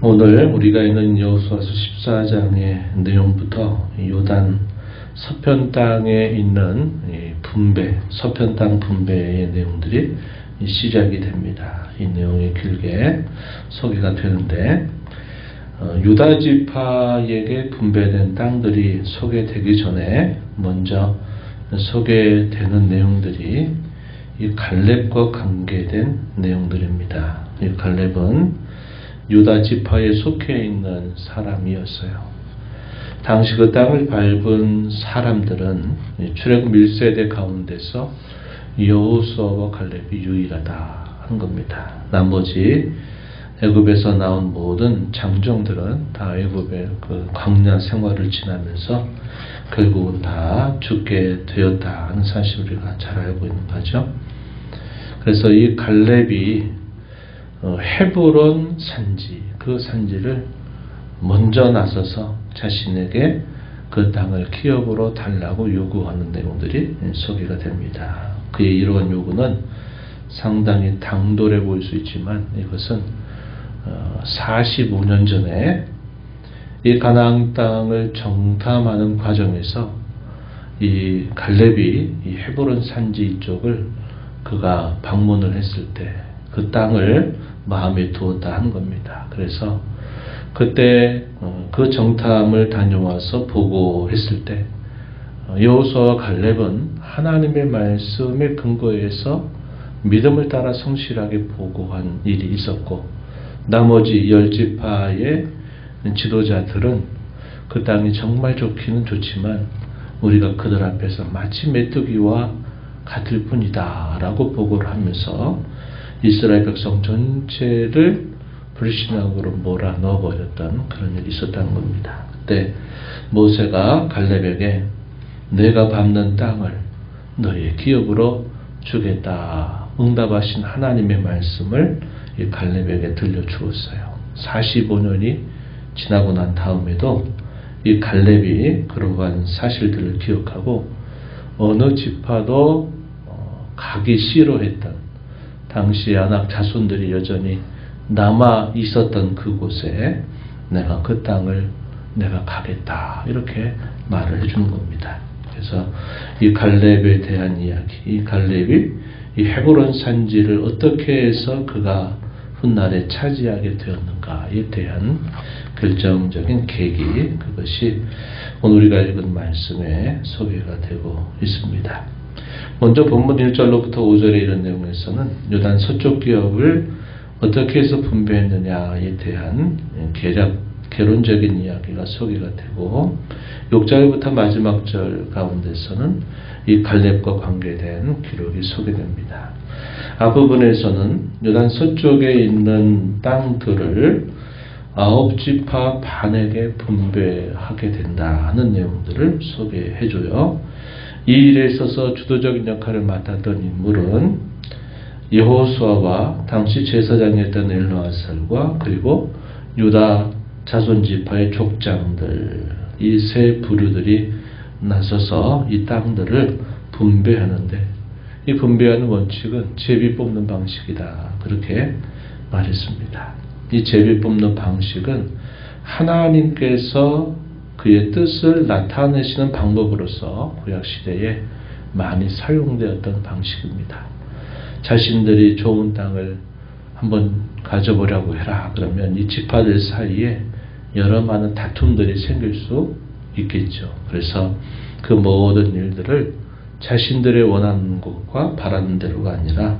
오늘 우리가 있는 여호수아서 14장의 내용부터 요단 서편 땅에 있는 분배, 서편 땅 분배의 내용들이 시작이 됩니다. 이 내용이 길게 소개가 되는데 유다 지파에게 분배된 땅들이 소개되기 전에 먼저 소개되는 내용들이 이 갈렙과 관계된 내용들입니다. 이 갈렙은 유다 지파에 속해 있는 사람이었어요. 당시 그 땅을 밟은 사람들은 출애굽 1세대 가운데서 여호수아와 갈렙이 유일하다 하는 겁니다. 나머지 애굽에서 나온 모든 장정들은 다 애굽의 그 광야 생활을 지나면서 결국은 다 죽게 되었다 하는 사실 우리가 잘 알고 있는 거죠. 그래서 이 갈렙이 헤브론 산지, 그 산지를 먼저 나서서 자신에게 그 땅을 기업으로 달라고 요구하는 내용들이 소개가 됩니다. 그의 이러한 요구는 상당히 당돌해 보일 수 있지만 이것은 45년 전에 이 가나안 땅을 정탐하는 과정에서 이 갈렙이 이 헤브론 산지 이쪽을 그가 방문을 했을 때 그 땅을 마음에 두었다 하는 겁니다. 그래서 그때 그 정탐을 다녀와서 보고했을 때 여호수아와 갈렙은 하나님의 말씀에 근거해서 믿음을 따라 성실하게 보고한 일이 있었고, 나머지 10지파의 지도자들은 그 땅이 정말 좋기는 좋지만 우리가 그들 앞에서 마치 메뚜기와 같을 뿐이다 라고 보고를 하면서 이스라엘 백성 전체를 불신앙으로 몰아 넣어버렸던 그런 일이 있었다는 겁니다. 그때 모세가 갈렙에게 내가 밟는 땅을 너의 기업으로 주겠다 응답하신 하나님의 말씀을 이 갈렙에게 들려주었어요. 45년이 지나고 난 다음에도 이 갈렙이 그러한 사실들을 기억하고 어느 지파도 가기 싫어했던 당시 아낙 자손들이 여전히 남아 있었던 그곳에 내가 그 땅을 내가 가겠다 이렇게 말을 해주는 겁니다. 그래서 이 갈렙에 대한 이야기, 이 갈렙이 이 헤브론 산지를 어떻게 해서 그가 훗날에 차지하게 되었는가에 대한 결정적인 계기, 그것이 오늘 우리가 읽은 말씀에 소개가 되고 있습니다. 먼저 본문 1절로부터 5절에 이런 내용에서는 요단 서쪽 기업을 어떻게 해서 분배했느냐에 대한 개론적인 이야기가 소개가 되고, 6절부터 마지막 절 가운데서는 이 갈렙과 관계된 기록이 소개됩니다. 앞부분에서는 요단 서쪽에 있는 땅들을 9지파 반에게 분배하게 된다 하는 내용들을 소개해줘요. 이 일에 있어서 주도적인 역할을 맡았던 인물은 여호수아와 당시 제사장이었던 엘르아살과 그리고 유다 자손지파의 족장들, 이 세 부류들이 나서서 이 땅들을 분배하는데, 이 분배하는 원칙은 제비 뽑는 방식이다 그렇게 말했습니다. 이 제비 뽑는 방식은 하나님께서 그의 뜻을 나타내시는 방법으로서 구약시대에 많이 사용되었던 방식입니다. 자신들이 좋은 땅을 한번 가져보려고 해라 그러면 이 지파들 사이에 여러 많은 다툼들이 생길 수 있겠죠. 그래서 그 모든 일들을 자신들의 원하는 것과 바라는 대로가 아니라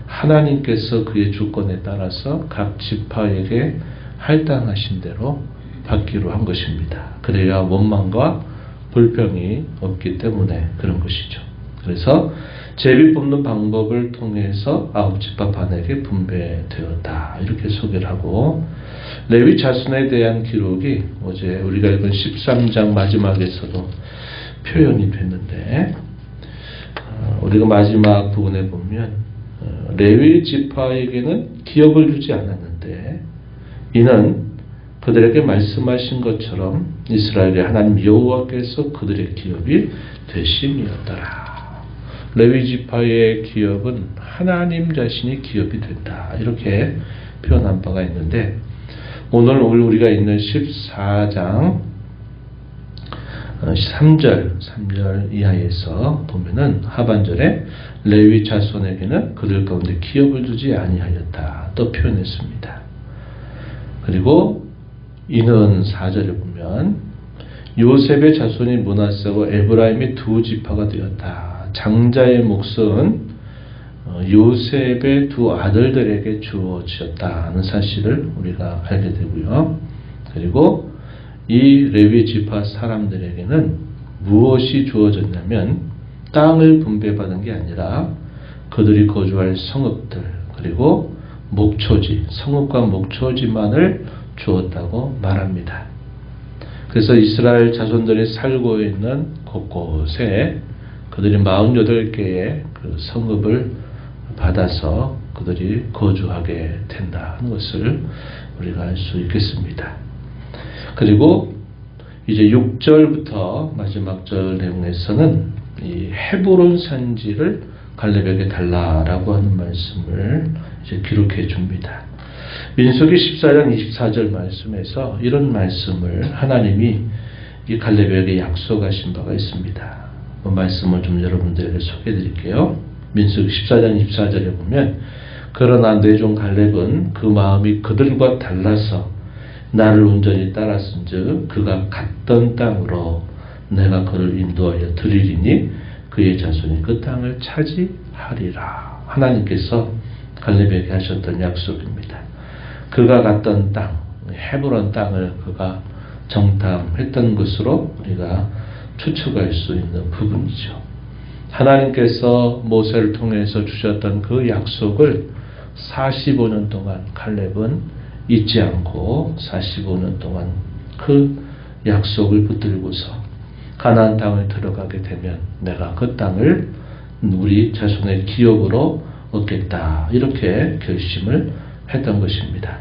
하나님께서 그의 주권에 따라서 각 지파에게 할당하신 대로 받기로 한 것입니다. 그래야 원망과 불평이 없기 때문에 그런 것이죠. 그래서 제비 뽑는 방법을 통해서 9지파 반에게 분배되었다 이렇게 소개를 하고, 레위 자손에 대한 기록이 어제 우리가 읽은 13장 마지막에서도 표현이 됐는데, 우리가 마지막 부분에 보면 레위 지파에게는 기업을 주지 않았는데 이는 그들에게 말씀하신 것처럼 이스라엘의 하나님 여호와께서 그들의 기업이 되심이었더라. 레위 지파의 기업은 하나님 자신이 기업이 된다 이렇게 표현한 바가 있는데, 오늘 우리가 있는 14장 3절 이하에서 보면은 하반절에 레위 자손에게는 그들 가운데 기업을 주지 아니하였다 또 표현했습니다. 그리고 이는 4절에 보면 요셉의 자손이 므낫세와 에브라임의 두 지파가 되었다. 장자의 몫은 요셉의 두 아들들에게 주어졌다는 사실을 우리가 알게 되고요. 그리고 이 레위 지파 사람들에게는 무엇이 주어졌냐면 땅을 분배받은 게 아니라 그들이 거주할 성읍들 그리고 목초지, 성읍과 목초지만을 주었다고 말합니다. 그래서 이스라엘 자손들이 살고 있는 곳곳에 그들이 48개의 그 성읍을 받아서 그들이 거주하게 된다는 것을 우리가 알 수 있겠습니다. 그리고 이제 6절부터 마지막 절 내용에서는 이 헤브론 산지를 갈렙에게 달라라고 하는 말씀을 이제 기록해 줍니다. 민수기 14장 24절 말씀에서 이런 말씀을 하나님이 이 갈렙에게 약속하신 바가 있습니다. 그 말씀을 좀 여러분들에게 소개해 드릴게요. 민수기 14장 24절에 보면 그러나 내 종 갈렙은 그 마음이 그들과 달라서 나를 온전히 따랐은즉 그가 갔던 땅으로 내가 그를 인도하여 드리리니 그의 자손이 그 땅을 차지하리라. 하나님께서 갈렙에게 하셨던 약속입니다. 그가 갔던 땅, 헤브론 땅을 그가 정탐했던 것으로 우리가 추측할 수 있는 부분이죠. 하나님께서 모세를 통해서 주셨던 그 약속을 45년 동안 갈렙은 잊지 않고 45년 동안 그 약속을 붙들고서 가나안 땅을 들어가게 되면 내가 그 땅을 우리 자손의 기업으로 얻겠다 이렇게 결심을 했던 것입니다.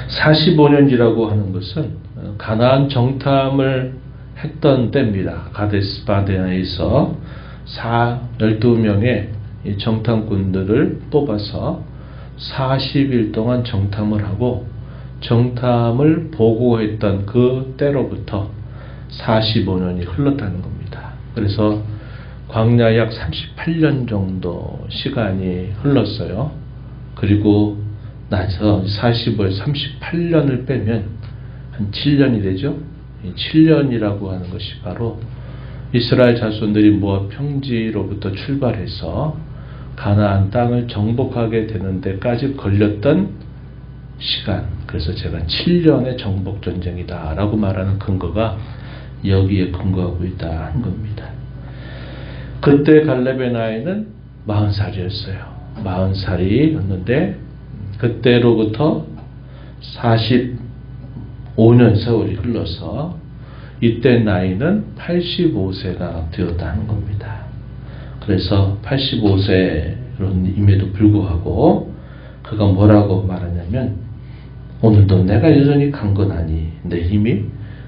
45년이라고 하는 것은 가나안 정탐을 했던 때입니다. 가데스 바네아에서 12명의 정탐꾼들을 뽑아서 40일 동안 정탐을 하고 정탐을 보고했던 그 때로부터 45년이 흘렀다는 겁니다. 그래서 광야 약 38년 정도 시간이 흘렀어요. 그리고 나서 40을 38년을 빼면 한 7년이 되죠. 7년이라고 하는 것이 바로 이스라엘 자손들이 모압 평지로부터 출발해서 가나안 땅을 정복하게 되는 데까지 걸렸던 시간. 그래서 제가 7년의 정복 전쟁이다 라고 말하는 근거가 여기에 근거하고 있다 한 겁니다. 그때 갈렙의 나이는 40살이었어요. 40살이었는데 그때로부터 45년 세월이 흘러서 이때 나이는 85세가 되었다는 겁니다. 그래서 85세임에도 불구하고 그가 뭐라고 말하냐면 오늘도 내가 여전히 강건하니 내 힘이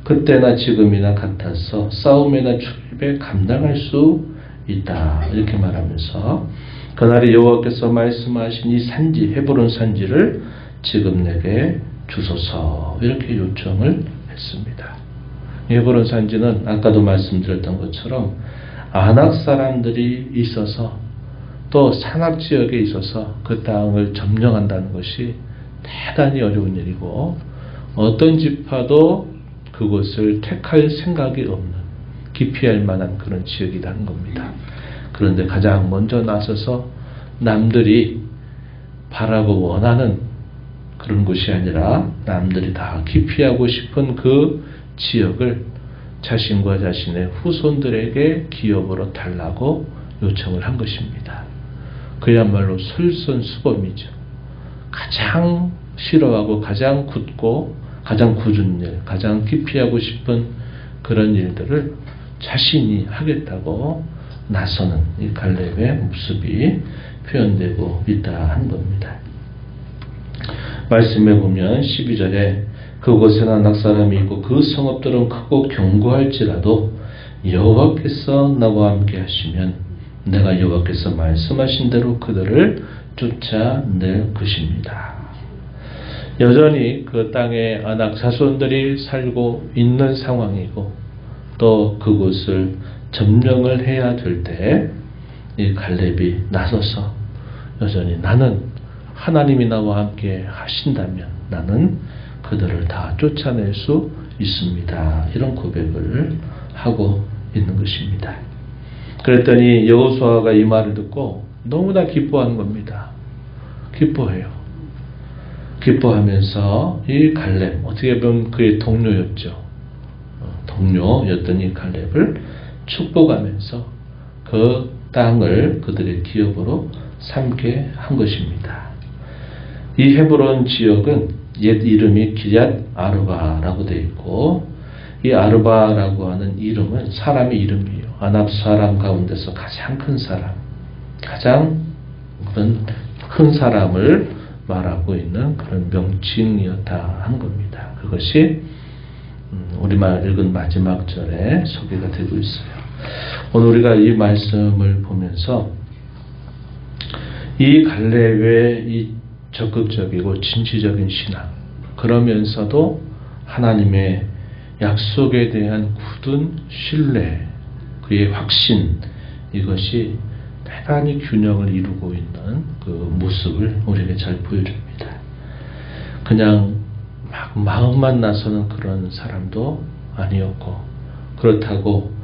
그때나 지금이나 같아서 싸움이나 출입에 감당할 수 있다 이렇게 말하면서 그날에 여호와께서 말씀하신 이 산지 헤브론 산지를 지금 내게 주소서 이렇게 요청을 했습니다. 헤브론 산지는 아까도 말씀드렸던 것처럼 아낙 사람들이 있어서 또 산악 지역에 있어서 그 땅을 점령한다는 것이 대단히 어려운 일이고 어떤 지파도 그곳을 택할 생각이 없는 기피할 만한 그런 지역이라는 겁니다. 그런데 가장 먼저 나서서 남들이 바라고 원하는 그런 곳이 아니라 남들이 다 기피하고 싶은 그 지역을 자신과 자신의 후손들에게 기업으로 달라고 요청을 한 것입니다. 그야말로 솔선수범이죠. 가장 싫어하고 가장 굳고 가장 굳은 일, 가장 기피하고 싶은 그런 일들을 자신이 하겠다고 나서는 이 갈렙의 모습이 표현되고 있다 한 겁니다. 말씀에 보면 12절에 그곳에는 아낙 사람이 있고 그 성읍들은 크고 견고할지라도 여호와께서 나와 함께 하시면 내가 여호와께서 말씀하신 대로 그들을 쫓아낼 것입니다. 여전히 그 땅에 아낙 자손들이 살고 있는 상황이고 또 그곳을 점령을 해야 될 때 이 갈렙이 나서서 여전히 나는 하나님이 나와 함께 하신다면 나는 그들을 다 쫓아낼 수 있습니다. 이런 고백을 하고 있는 것입니다. 그랬더니 여호수아가 이 말을 듣고 너무나 기뻐하는 겁니다. 기뻐해요. 기뻐하면서 이 갈렙, 어떻게 보면 그의 동료였죠. 동료였던 이 갈렙을 축복하면서 그 땅을 그들의 기업으로 삼게 한 것입니다. 이 헤브론 지역은 옛 이름이 기럇 아르바라고 되어 있고 이 아르바라고 하는 이름은 사람의 이름이에요. 아납 사람 가운데서 가장 큰 사람, 가장 그런 큰 사람을 말하고 있는 그런 명칭이었다 하는 겁니다. 그것이 우리말 읽은 마지막 절에 소개가 되고 있어요. 오늘 우리가 이 말씀을 보면서 이 갈렙의 이 적극적이고 진취적인 신앙, 그러면서도 하나님의 약속에 대한 굳은 신뢰, 그의 확신, 이것이 대단히 균형을 이루고 있는 그 모습을 우리에게 잘 보여줍니다. 그냥 막 마음만 나서는 그런 사람도 아니었고, 그렇다고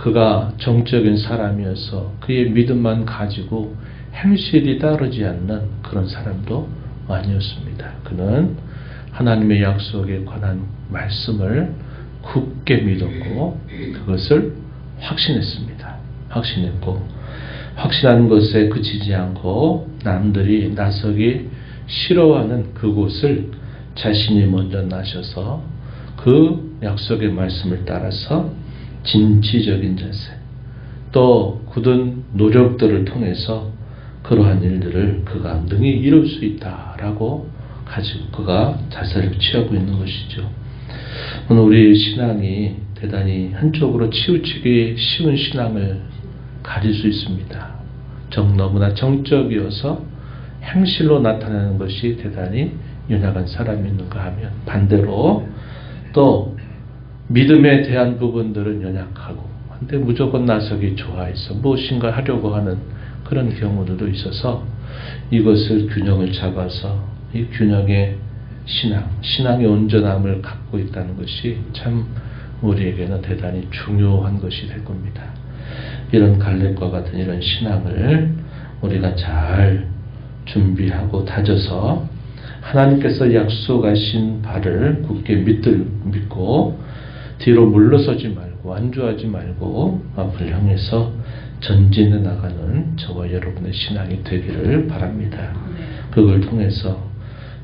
그가 정적인 사람이어서 그의 믿음만 가지고 행실이 따르지 않는 그런 사람도 아니었습니다. 그는 하나님의 약속에 관한 말씀을 굳게 믿었고 그것을 확신했습니다. 확신했고 확신하는 것에 그치지 않고 남들이 나서기 싫어하는 그곳을 자신이 먼저 나셔서 그 약속의 말씀을 따라서 진취적인 자세, 또 굳은 노력들을 통해서 그러한 일들을 그가 능히 이룰 수 있다라고 가지고 그가 자세를 취하고 있는 것이죠. 오늘 우리 신앙이 대단히 한쪽으로 치우치기 쉬운 신앙을 가질 수 있습니다. 너무나 정적이어서 행실로 나타나는 것이 대단히 연약한 사람이 있는가 하면, 반대로 또 믿음에 대한 부분들은 연약하고 근데 무조건 나서기 좋아해서 무엇인가 하려고 하는 그런 경우들도 있어서 이것을 균형을 잡아서 이 균형의 신앙의 온전함을 갖고 있다는 것이 참 우리에게는 대단히 중요한 것이 될 겁니다. 이런 갈렙과 같은 이런 신앙을 우리가 잘 준비하고 다져서 하나님께서 약속하신 바를 굳게 믿고 뒤로 물러서지 말고 안주하지 말고 앞을 향해서 전진해 나가는 저와 여러분의 신앙이 되기를 바랍니다. 그걸 통해서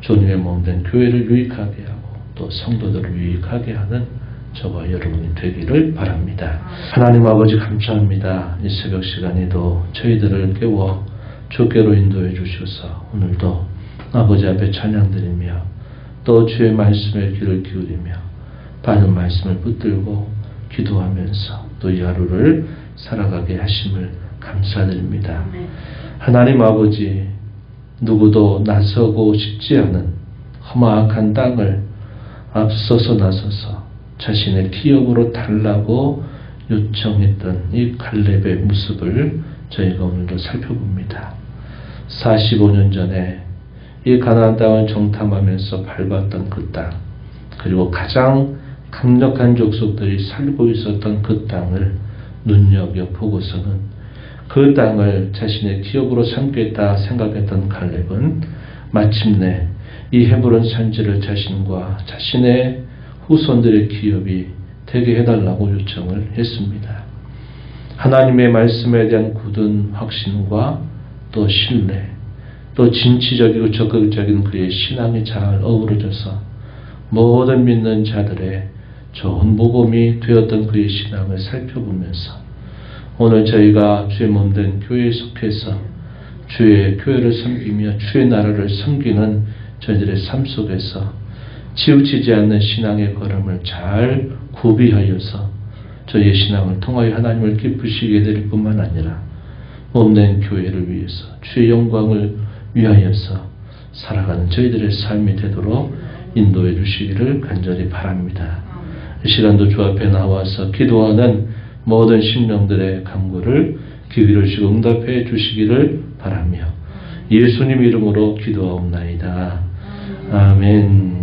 주님의 몸된 교회를 유익하게 하고 또 성도들을 유익하게 하는 저와 여러분이 되기를 바랍니다. 하나님 아버지 감사합니다. 이 새벽 시간에도 저희들을 깨워 주께로 인도해 주셔서 오늘도 아버지 앞에 찬양드리며 또 주의 말씀에 귀를 기울이며 받은 말씀을 붙들고 기도하면서 또 이 하루를 살아가게 하심을 감사드립니다. 하나님 아버지, 누구도 나서고 싶지 않은 험악한 땅을 앞서서 나서서 자신의 기업으로 달라고 요청했던 이 갈렙의 모습을 저희가 오늘도 살펴봅니다. 45년 전에 이 가나안 땅을 정탐하면서 밟았던 그 땅, 그리고 가장 강력한 족속들이 살고 있었던 그 땅을 눈여겨보고서는 그 땅을 자신의 기업으로 삼겠다 생각했던 갈렙은 마침내 이 헤브론 산지를 자신과 자신의 후손들의 기업이 되게 해달라고 요청을 했습니다. 하나님의 말씀에 대한 굳은 확신과 또 신뢰, 또 진취적이고 적극적인 그의 신앙이 잘 어우러져서 모든 믿는 자들의 좋은 모범이 되었던 그의 신앙을 살펴보면서 오늘 저희가 주의 몸된 교회에 속해서 주의 교회를 섬기며 주의 나라를 섬기는 저희들의 삶 속에서 치우치지 않는 신앙의 걸음을 잘 구비하여서 저희의 신앙을 통하여 하나님을 기쁘시게 될 뿐만 아니라 몸된 교회를 위해서 주의 영광을 위하여서 살아가는 저희들의 삶이 되도록 인도해 주시기를 간절히 바랍니다. 이 시간도 주 앞에 나와서 기도하는 모든 심령들의 간구를 귀를 주시고 응답해 주시기를 바라며 예수님 이름으로 기도하옵나이다. 아멘.